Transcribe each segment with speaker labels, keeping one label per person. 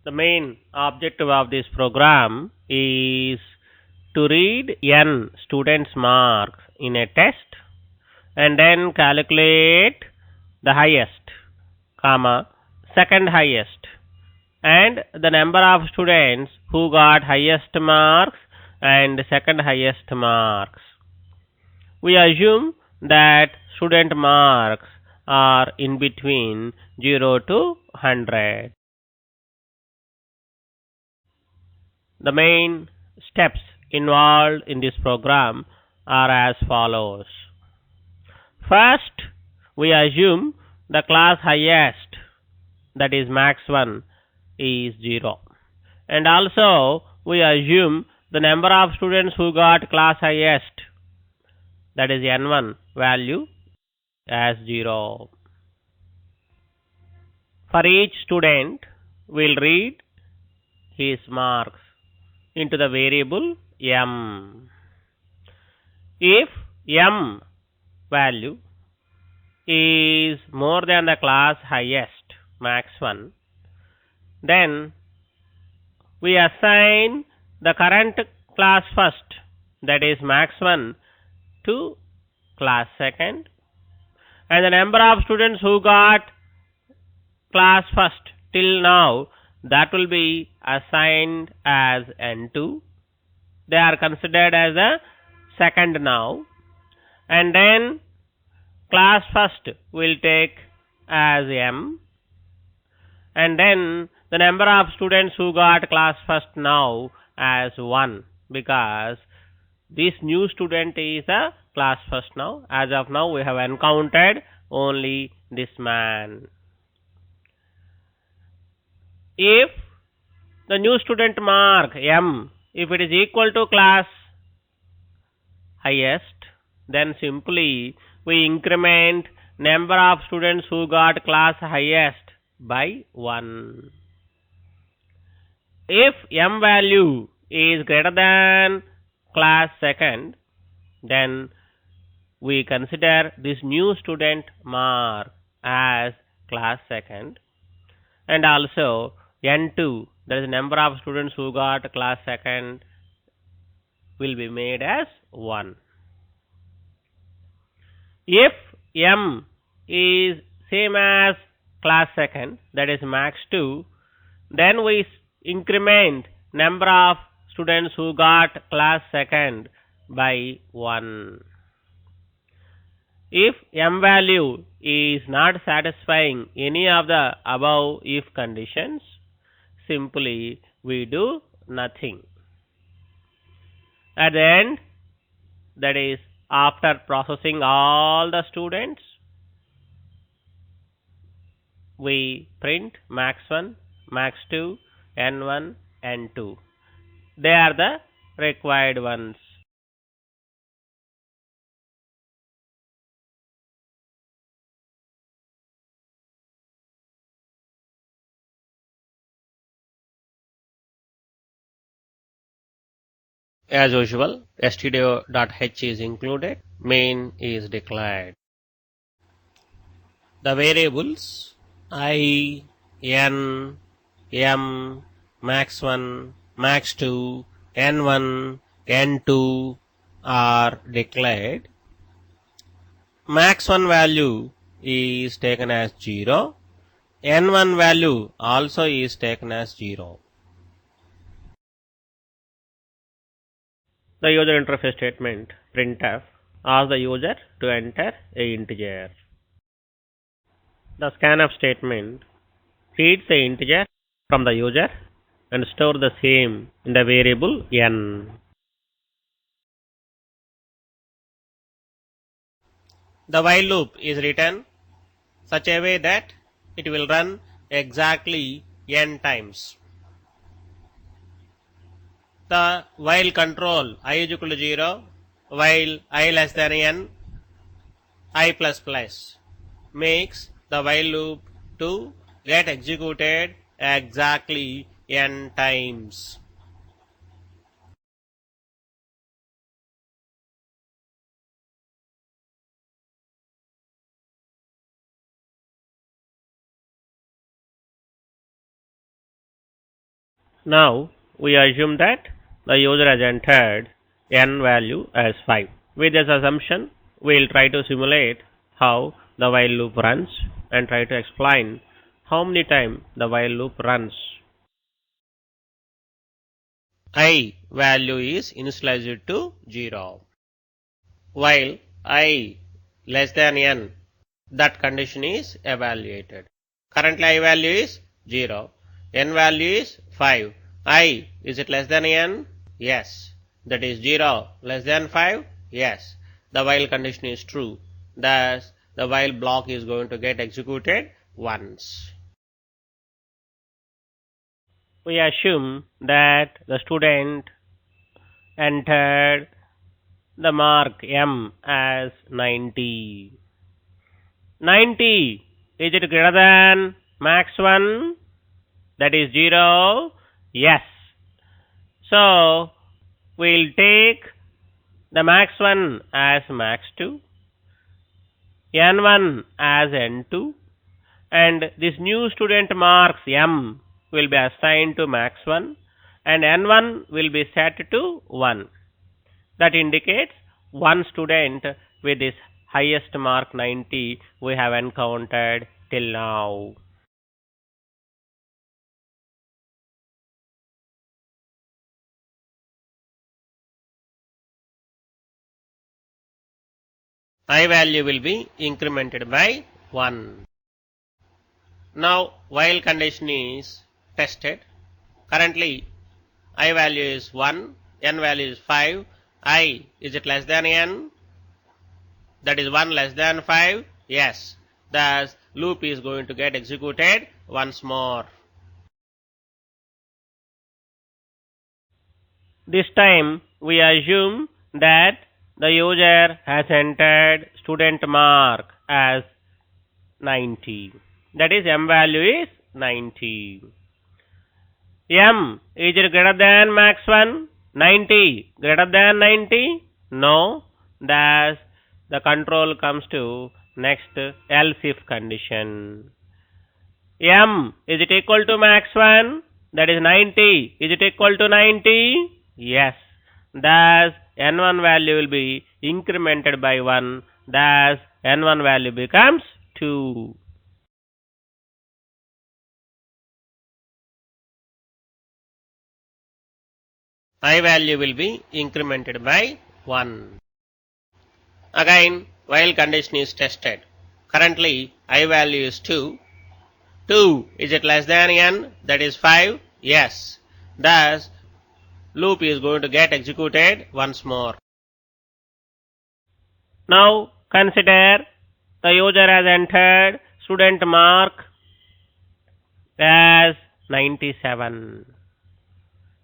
Speaker 1: The main objective of this program is to read n students' marks in a test and then calculate the highest, comma, second highest, and the number of students who got highest marks and second highest marks. We assume that student marks are in between 0 to 100. The main steps involved in this program are as follows. First, we assume the class highest, that is max 1, is 0. And also, we assume the number of students who got class highest, that is n1 value, as 0. For each student, we'll read his marks into the variable m. If m value is more than the class highest, max 1, then we assign the current class first, that is max 1, to class second, and the number of students who got class first till now, that will be assigned as n2. They are considered as a second now, and then class first will take as m, and then the number of students who got class first now as 1, because this new student is a class first now. As of now, we have encountered only this man. If the new student mark m, if it is equal to class highest, then simply we increment number of students who got class highest by 1. If m value is greater than class second, then we consider this new student mark as class second, and also n2, that is the number of students who got class second, will be made as 1. If m is same as class second, that is max 2, then we increment number of students who got class second by 1. If m value is not satisfying any of the above if conditions, simply we do nothing. At the end, that is after processing all the students, we print max 1, max 2, n1, n2. They are the required ones. As usual, stdio.h is included, main is declared. The variables I, n, m, max 1, max 2, n1, n2 are declared. Max 1 value is taken as 0. n1 value also is taken as 0. The user interface statement printf asks the user to enter a integer. The scanf statement reads the integer from the user and store the same in the variable n. The while loop is written such a way that it will run exactly n times. The while control I is equal to 0, while I less than n, I plus plus makes the while loop to get executed exactly n times. Now we assume that the user has entered n value as 5. With this assumption, we will try to simulate how the while loop runs and try to explain how many times the while loop runs. I value is initialized to 0. While I less than n, that condition is evaluated. Currently I value is 0. N value is 5. I, is it less than n? Yes. That is 0 less than 5? Yes. The while condition is true. Thus, the while block is going to get executed once. We assume that the student entered the mark M as 90. 90, is it greater than max 1? That is 0? Yes. So, we'll take the max 1 as max 2, n1 as n2, and this new student marks M will be assigned to max 1 and n1 will be set to 1. That indicates one student with this highest mark 90 we have encountered till now. I value will be incremented by 1. Now while condition is tested. Currently I value is 1, n value is 5. I, is it less than n? That is 1 less than 5? Yes. Thus loop is going to get executed once more. This time we assume that the user has entered student mark as 90. That is M value is 90. M, is it greater than max 1? 90 greater than 90? No. Thus the control comes to next else if condition. M, is it equal to max 1? That is 90. Is it equal to 90? Yes. Thus n1 value will be incremented by 1. Thus n1 value becomes 2. I value will be incremented by 1. Again, while condition is tested. Currently, I value is 2. 2, is it less than n? That is 5? Yes. Thus, loop is going to get executed once more. Now, consider the user has entered student mark as 97.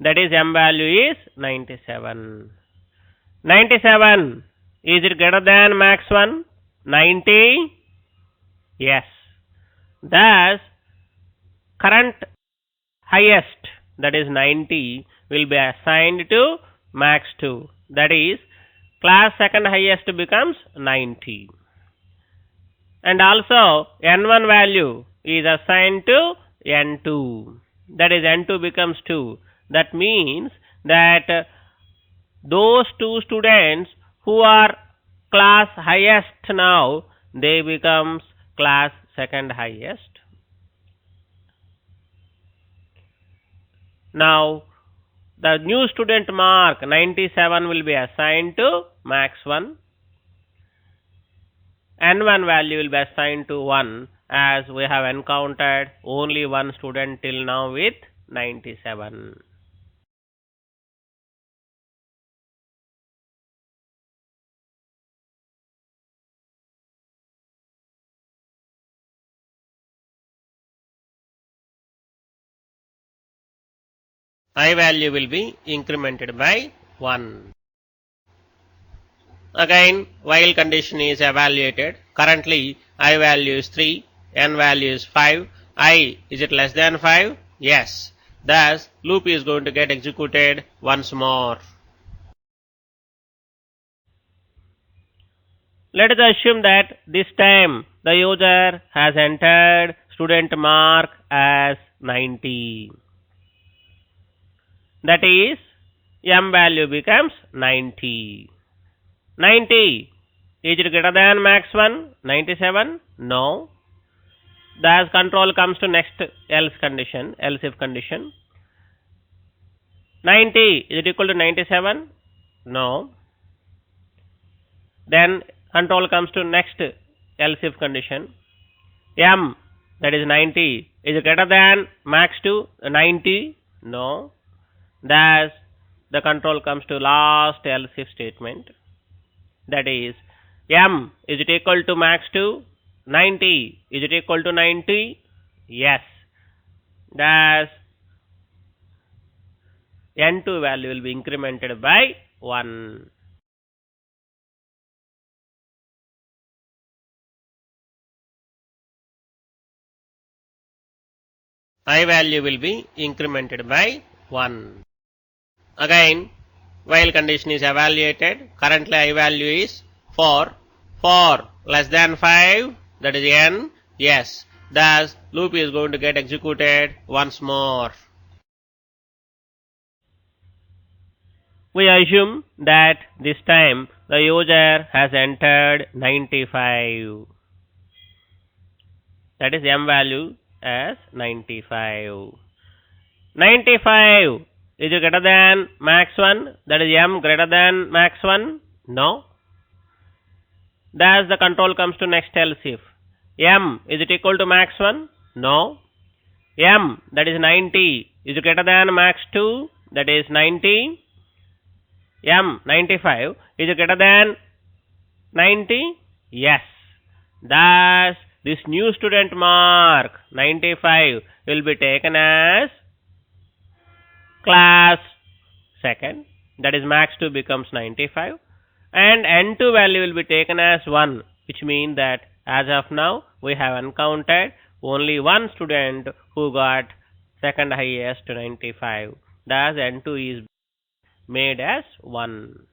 Speaker 1: That is M value is 97. 97, is it greater than max 1? 90? Yes. Thus, current highest, that is 90, will be assigned to max 2. That is, class second highest becomes 90. And also, n1 value is assigned to n2. That is, n2 becomes 2. That means that those two students who are class highest now, they becomes class second highest. Now, the new student mark 97 will be assigned to max 1. n1 value will be assigned to 1 as we have encountered only one student till now with 97. I value will be incremented by 1. Again, while condition is evaluated. Currently, I value is 3, n value is 5. I, is it less than 5? Yes. Thus, loop is going to get executed once more. Let us assume that this time the user has entered student mark as 90. that is m value becomes 90. 90, is it greater than max 1? 97? No. Thus control comes to next else condition, else if condition. 90, is it equal to 97? No. Then control comes to next else if condition. M, that is 90, is it greater than max 2? 90? No. Thus the control comes to last else if statement. That is, m, is it equal to max 2? 90, is it equal to 90? Yes. Thus n2 value will be incremented by 1. I value will be incremented by 1. Again, while condition is evaluated, currently I value is 4. 4 less than 5, that is n, yes. Thus loop is going to get executed once more. We assume that this time the user has entered 95. That is m value as 95. 95, is it greater than max 1? That is m greater than max 1? No. Thus the control comes to next else if. M, is it equal to max 1? No. M, that is 90, is it greater than max 2? That is 90. M, 95, is it greater than 90? Yes. Thus this new student mark 95 will be taken as class second, that is max 2 becomes 95, and n2 value will be taken as 1, which means that as of now we have encountered only one student who got second highest 95. Thus n2 is made as 1.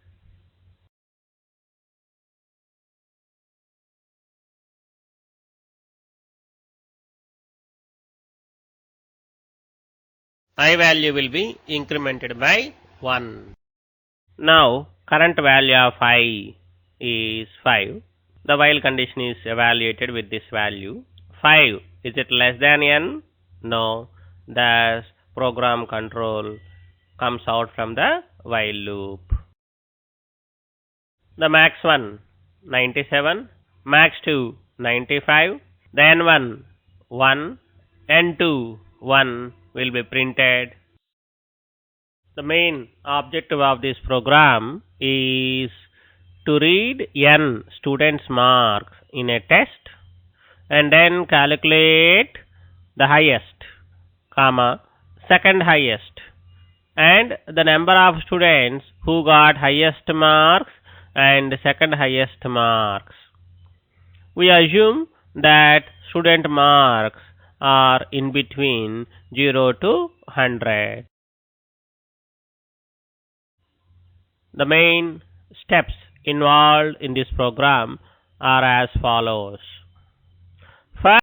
Speaker 1: I value will be incremented by 1. Now current value of I is 5. The while condition is evaluated with this value. 5, is it less than n? No. Thus program control comes out from the while loop. The max 1, 97, max 2, 95, the n1, 1, n2, 1 will be printed. The main objective of this program is to read n students' marks in a test and then calculate the highest, comma, second highest, and the number of students who got highest marks and second highest marks. We assume that student marks are in between 0 to 100. The main steps involved in this program are as follows. First,